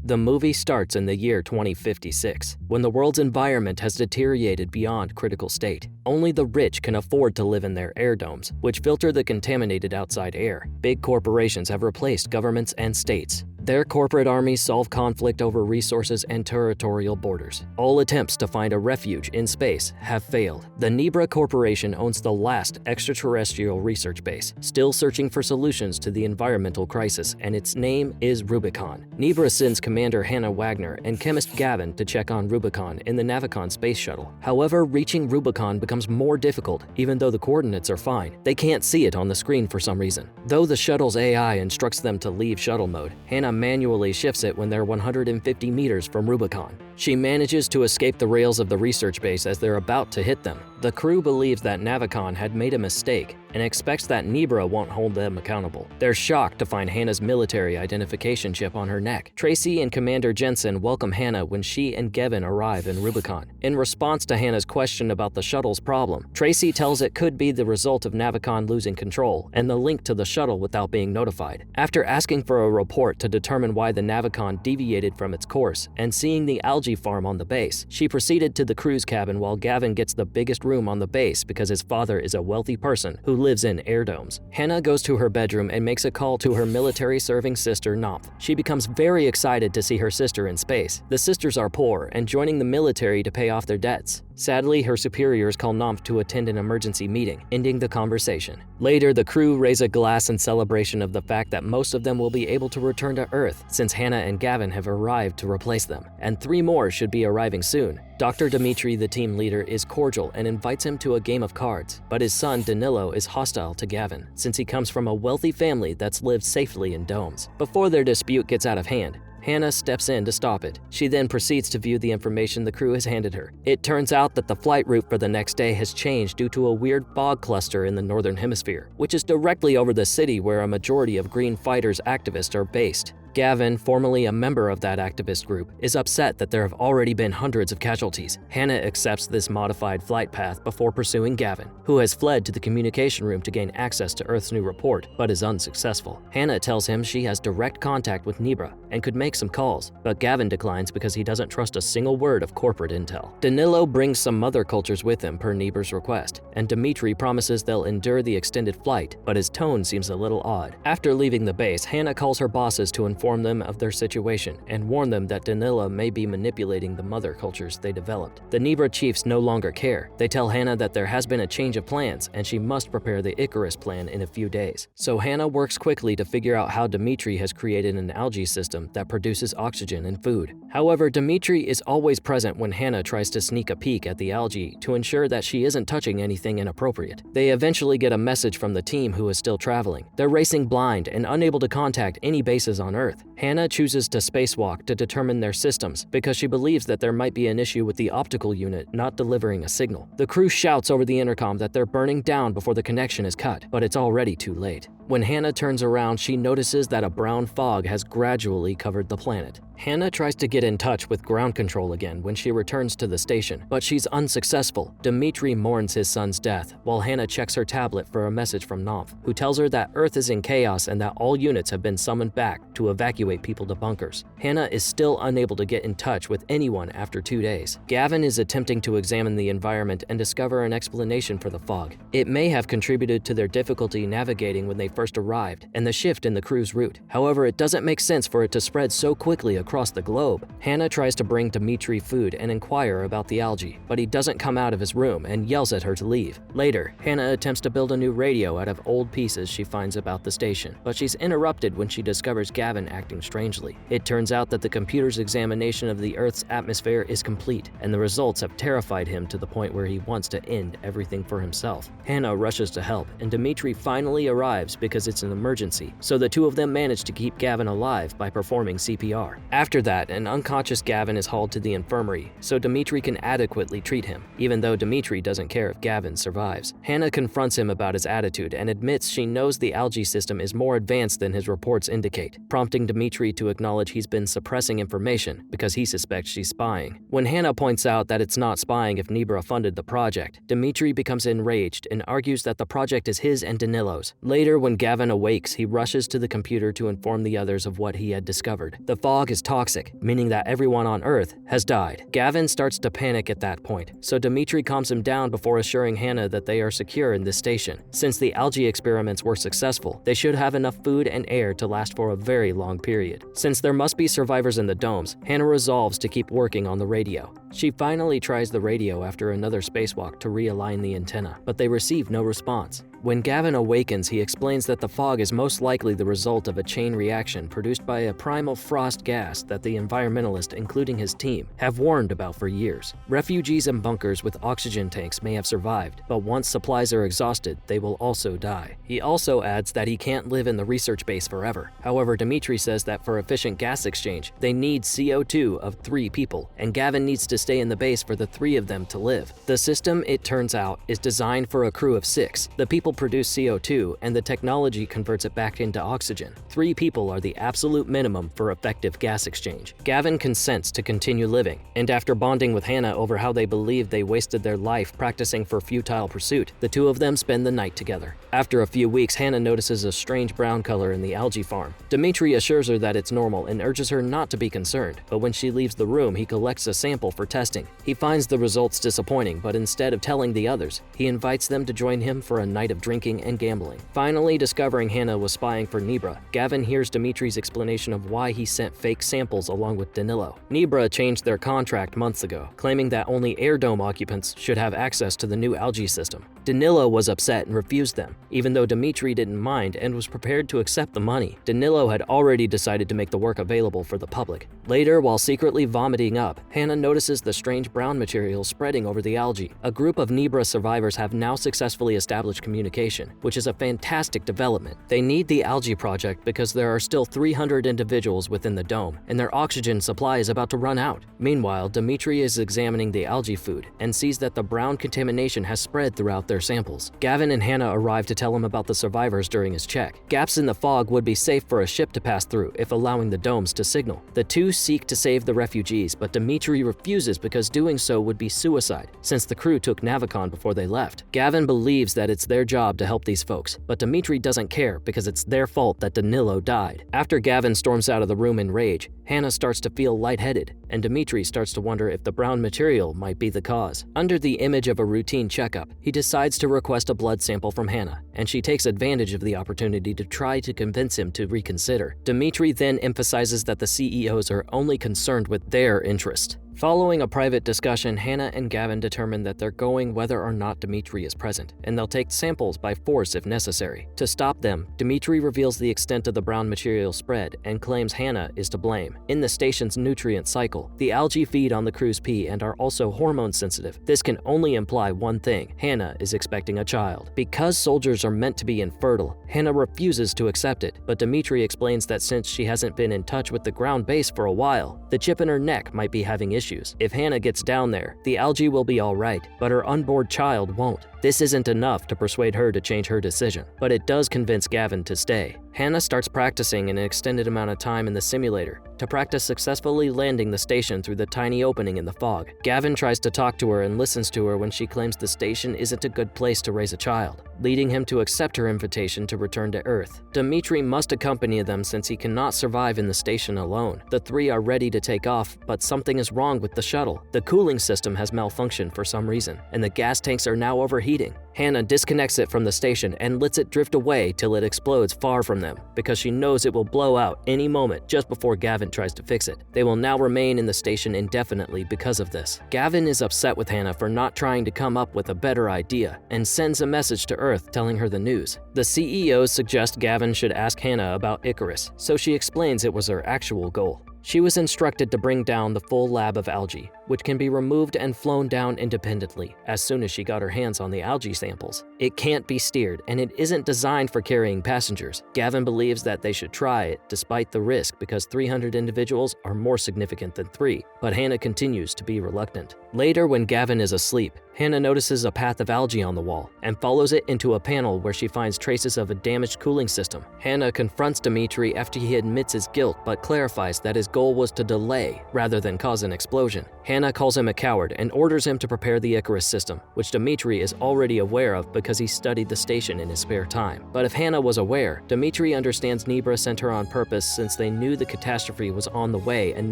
The movie starts in the year 2056, when the world's environment has deteriorated beyond critical state. Only the rich can afford to live in their air domes, which filter the contaminated outside air. Big corporations have replaced governments and states. Their corporate armies solve conflict over resources and territorial borders. All attempts to find a refuge in space have failed. The Nebra Corporation owns the last extraterrestrial research base, still searching for solutions to the environmental crisis, and its name is Rubicon. Nebra sends Commander Hannah Wagner and chemist Gavin to check on Rubicon in the Navicon space shuttle. However, reaching Rubicon becomes more difficult, even though the coordinates are fine. They can't see it on the screen for some reason. Though the shuttle's AI instructs them to leave shuttle mode, Hannah manually shifts it when they're 150 meters from Rubicon. She manages to escape the rails of the research base as they're about to hit them. The crew believes that Navicon had made a mistake and expects that Nebra won't hold them accountable. They're shocked to find Hannah's military identification chip on her neck. Tracy and Commander Jensen welcome Hannah when she and Gavin arrive in Rubicon. In response to Hannah's question about the shuttle's problem, Tracy tells it could be the result of Navicon losing control and the link to the shuttle without being notified. After asking for a report to determine why the Navicon deviated from its course and seeing the algae farm on the base, she proceeded to the crew's cabin while Gavin gets the biggest room on the base because his father is a wealthy person who lives in air domes. Hannah goes to her bedroom and makes a call to her military-serving sister Knopf. She becomes very excited to see her sister in space. The sisters are poor and joining the military to pay off their debts. Sadly, her superiors call Knopf to attend an emergency meeting, ending the conversation. Later, the crew raise a glass in celebration of the fact that most of them will be able to return to Earth since Hannah and Gavin have arrived to replace them, and 3 more should be arriving soon. Dr. Dimitri, the team leader, is cordial and invites him to a game of cards, but his son Danilo is hostile to Gavin since he comes from a wealthy family that's lived safely in domes. Before their dispute gets out of hand, Hannah steps in to stop it. She then proceeds to view the information the crew has handed her. It turns out that the flight route for the next day has changed due to a weird fog cluster in the northern hemisphere, which is directly over the city where a majority of Green Fighters activists are based. Gavin, formerly a member of that activist group, is upset that there have already been hundreds of casualties. Hannah accepts this modified flight path before pursuing Gavin, who has fled to the communication room to gain access to Earth's new report, but is unsuccessful. Hannah tells him she has direct contact with Nebra and could make some calls, but Gavin declines because he doesn't trust a single word of corporate intel. Danilo brings some mother cultures with him per Nebra's request, and Dimitri promises they'll endure the extended flight, but his tone seems a little odd. After leaving the base, Hannah calls her bosses to inform them of their situation and warn them that Danilo may be manipulating the mother cultures they developed. The Nebra chiefs no longer care. They tell Hannah that there has been a change of plans and she must prepare the Icarus plan in a few days. So Hannah works quickly to figure out how Dimitri has created an algae system that produces oxygen and food. However, Dimitri is always present when Hannah tries to sneak a peek at the algae to ensure that she isn't touching anything inappropriate. They eventually get a message from the team who is still traveling. They're racing blind and unable to contact any bases on Earth. Hannah chooses to spacewalk to determine their systems because she believes that there might be an issue with the optical unit not delivering a signal. The crew shouts over the intercom that they're burning down before the connection is cut, but it's already too late. When Hannah turns around, she notices that a brown fog has gradually covered the planet. Hannah tries to get in touch with ground control again when she returns to the station, but she's unsuccessful. Dimitri mourns his son's death, while Hannah checks her tablet for a message from Knopf, who tells her that Earth is in chaos and that all units have been summoned back to evacuate people to bunkers. Hannah is still unable to get in touch with anyone after 2 days. Gavin is attempting to examine the environment and discover an explanation for the fog. It may have contributed to their difficulty navigating when they first arrived and the shift in the crew's route. However, it doesn't make sense for it to spread so quickly across the globe. Hannah tries to bring Dimitri food and inquire about the algae, but he doesn't come out of his room and yells at her to leave. Later, Hannah attempts to build a new radio out of old pieces she finds about the station, but she's interrupted when she discovers Gavin acting strangely. It turns out that the computer's examination of the Earth's atmosphere is complete, and the results have terrified him to the point where he wants to end everything for himself. Hannah rushes to help, and Dimitri finally arrives because it's an emergency, so the two of them manage to keep Gavin alive by performing CPR. After that, an unconscious Gavin is hauled to the infirmary so Dimitri can adequately treat him, even though Dimitri doesn't care if Gavin survives. Hannah confronts him about his attitude and admits she knows the algae system is more advanced than his reports indicate, prompting wanting Dmitri to acknowledge he's been suppressing information because he suspects she's spying. When Hannah points out that it's not spying if Nebra funded the project, Dmitri becomes enraged and argues that the project is his and Danilo's. Later, when Gavin awakes, he rushes to the computer to inform the others of what he had discovered. The fog is toxic, meaning that everyone on Earth has died. Gavin starts to panic at that point, so Dmitri calms him down before assuring Hannah that they are secure in this station. Since the algae experiments were successful, they should have enough food and air to last for a very long period. Since there must be survivors in the domes, Hannah resolves to keep working on the radio. She finally tries the radio after another spacewalk to realign the antenna, but they receive no response. When Gavin awakens, he explains that the fog is most likely the result of a chain reaction produced by a primal frost gas that the environmentalists, including his team, have warned about for years. Refugees in bunkers with oxygen tanks may have survived, but once supplies are exhausted, they will also die. He also adds that he can't live in the research base forever. However, Dmitri says that for efficient gas exchange, they need CO2 of 3 people, and Gavin needs to stay in the base for the 3 of them to live. The system, it turns out, is designed for a crew of 6. The people produce CO2, and the technology converts it back into oxygen. 3 people are the absolute minimum for effective gas exchange. Gavin consents to continue living, and after bonding with Hannah over how they believe they wasted their life practicing for futile pursuit, the 2 of them spend the night together. After a few weeks, Hannah notices a strange brown color in the algae farm. Dmitri assures her that it's normal and urges her not to be concerned, but when she leaves the room, he collects a sample for testing. He finds the results disappointing, but instead of telling the others, he invites them to join him for a night of drinking and gambling. Finally discovering Hannah was spying for Nebra, Gavin hears Dmitri's explanation of why he sent fake samples along with Danilo. Nebra changed their contract months ago, claiming that only air dome occupants should have access to the new algae system. Danilo was upset and refused them, even though Dmitri didn't mind and was prepared to accept the money. Danilo had already decided to make the work available for the public. Later, while secretly vomiting up, Hannah notices the strange brown material spreading over the algae. A group of Nebra survivors have now successfully established communication, which is a fantastic development. They need the algae project because there are still 300 individuals within the dome, and their oxygen supply is about to run out. Meanwhile, Dmitri is examining the algae food and sees that the brown contamination has spread throughout their samples. Gavin and Hannah arrive to tell him about the survivors during his check. Gaps in the fog would be safe for a ship to pass through if allowing the domes to signal. The 2 seek to save the refugees, but Dmitri refuses because doing so would be suicide, since the crew took Navicon before they left. Gavin believes that it's their job to help these folks, but Dmitri doesn't care because it's their fault that Danilo died. After Gavin storms out of the room in rage, Hannah starts to feel lightheaded, and Dmitri starts to wonder if the brown material might be the cause. Under the image of a routine checkup, he decides to request a blood sample from Hannah, and she takes advantage of the opportunity to try to convince him to reconsider. Dmitri then emphasizes that the CEOs are only concerned with their interest. Following a private discussion, Hannah and Gavin determine that they're going whether or not Dmitri is present, and they'll take samples by force if necessary. To stop them, Dmitri reveals the extent of the brown material spread and claims Hannah is to blame. In the station's nutrient cycle, the algae feed on the crew's pee and are also hormone sensitive. This can only imply one thing: Hannah is expecting a child. Because soldiers are meant to be infertile, Hannah refuses to accept it, but Dmitri explains that since she hasn't been in touch with the ground base for a while, the chip in her neck might be having issues. If Hannah gets down there, the algae will be alright, but her unborn child won't. This isn't enough to persuade her to change her decision, but it does convince Gavin to stay. Hannah starts practicing an extended amount of time in the simulator to practice successfully landing the station through the tiny opening in the fog. Gavin tries to talk to her and listens to her when she claims the station isn't a good place to raise a child, leading him to accept her invitation to return to Earth. Dmitri must accompany them since he cannot survive in the station alone. The 3 are ready to take off, but something is wrong with the shuttle. The cooling system has malfunctioned for some reason, and the gas tanks are now overheating. Hannah disconnects it from the station and lets it drift away till it explodes far from them, because she knows it will blow out any moment just before Gavin tries to fix it. They will now remain in the station indefinitely because of this. Gavin is upset with Hannah for not trying to come up with a better idea and sends a message to Earth telling her the news. The CEOs suggest Gavin should ask Hannah about Icarus, so she explains it was her actual goal. She was instructed to bring down the full lab of algae, which can be removed and flown down independently as soon as she got her hands on the algae samples. It can't be steered, and it isn't designed for carrying passengers. Gavin believes that they should try it despite the risk because 300 individuals are more significant than 3, but Hannah continues to be reluctant. Later, when Gavin is asleep, Hannah notices a path of algae on the wall and follows it into a panel where she finds traces of a damaged cooling system. Hannah confronts Dmitri after he admits his guilt but clarifies that his goal was to delay rather than cause an explosion. Hannah calls him a coward and orders him to prepare the Icarus system, which Dmitri is already aware of because he studied the station in his spare time. But if Hannah was aware, Dmitri understands Nebra sent her on purpose since they knew the catastrophe was on the way and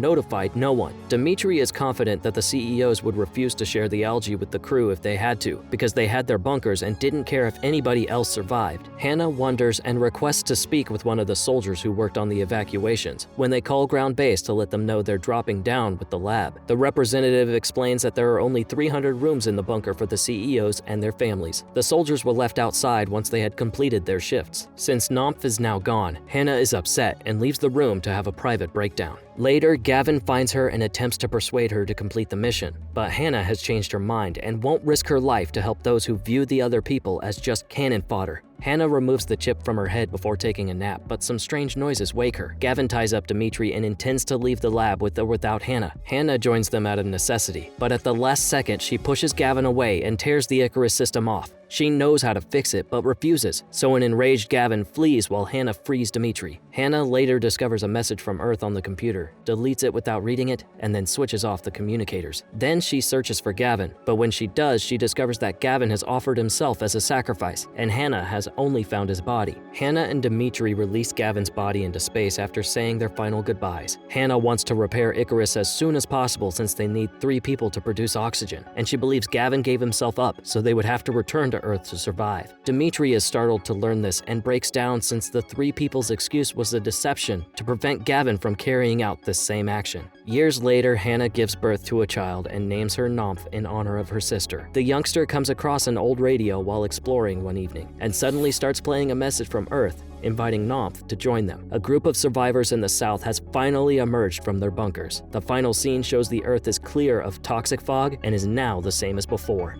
notified no one. Dmitri is confident that the CEOs would refuse to share the algae with the crew if they had to, because they had their bunkers and didn't care if anybody else survived. Hannah wonders and requests to speak with one of the soldiers who worked on the evacuations when they call ground base to let them know they're dropping down with the lab. The representative explains that there are only 300 rooms in the bunker for the CEOs and their families. The soldiers were left outside once they had completed their shifts. Since Nomph is now gone, Hannah is upset and leaves the room to have a private breakdown. Later, Gavin finds her and attempts to persuade her to complete the mission, but Hannah has changed her mind and won't risk her life to help those who view the other people as just cannon fodder. Hannah removes the chip from her head before taking a nap, but some strange noises wake her. Gavin ties up Dmitri and intends to leave the lab with or without Hannah. Hannah joins them out of necessity, but at the last second she pushes Gavin away and tears the Icarus system off. She knows how to fix it, but refuses, so an enraged Gavin flees while Hannah frees Dmitri. Hannah later discovers a message from Earth on the computer, deletes it without reading it, and then switches off the communicators. Then she searches for Gavin, but when she does, she discovers that Gavin has offered himself as a sacrifice, and Hannah has only found his body. Hannah and Dmitri release Gavin's body into space after saying their final goodbyes. Hannah wants to repair Icarus as soon as possible since they need 3 people to produce oxygen, and she believes Gavin gave himself up so they would have to return to Earth to survive. Dmitri is startled to learn this and breaks down since the 3 people's excuse was a deception to prevent Gavin from carrying out this same action. Years later, Hannah gives birth to a child and names her Nomph in honor of her sister. The youngster comes across an old radio while exploring one evening and suddenly starts playing a message from Earth inviting Nomph to join them. A group of survivors in the south has finally emerged from their bunkers. The final scene shows the Earth is clear of toxic fog and is now the same as before.